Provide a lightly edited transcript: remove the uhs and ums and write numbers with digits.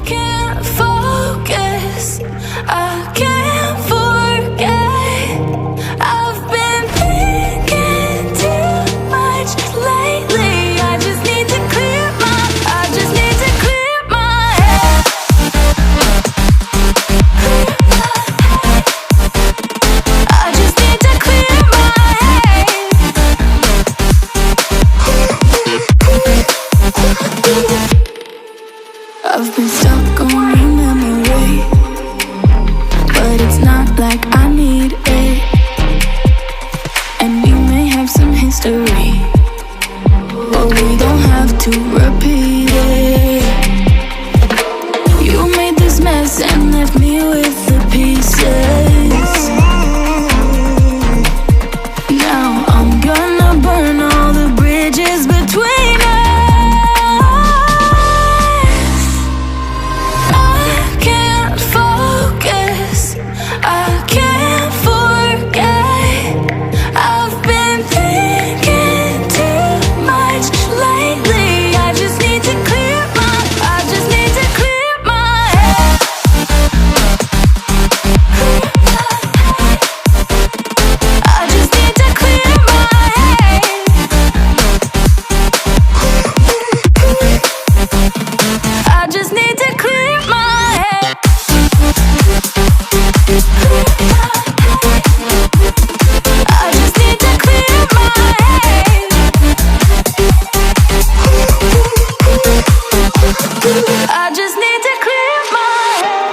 can't focus, I can't forget. I've been thinking too much lately. I just need to clear my head. I just need to clear my head. I've been stuck on your memory, but it's not like I need it. And we may have some history, but we don't have to repeat it. You made this mess and left me with the pieces. Now I'm gonna burn all the bridges between us. I can't focus, I can't forget. I've been thinking too much lately. I just need to clear my head. I just need to clear my head. I just need to clear my head. I just need to clear my head. I just need to clear my head.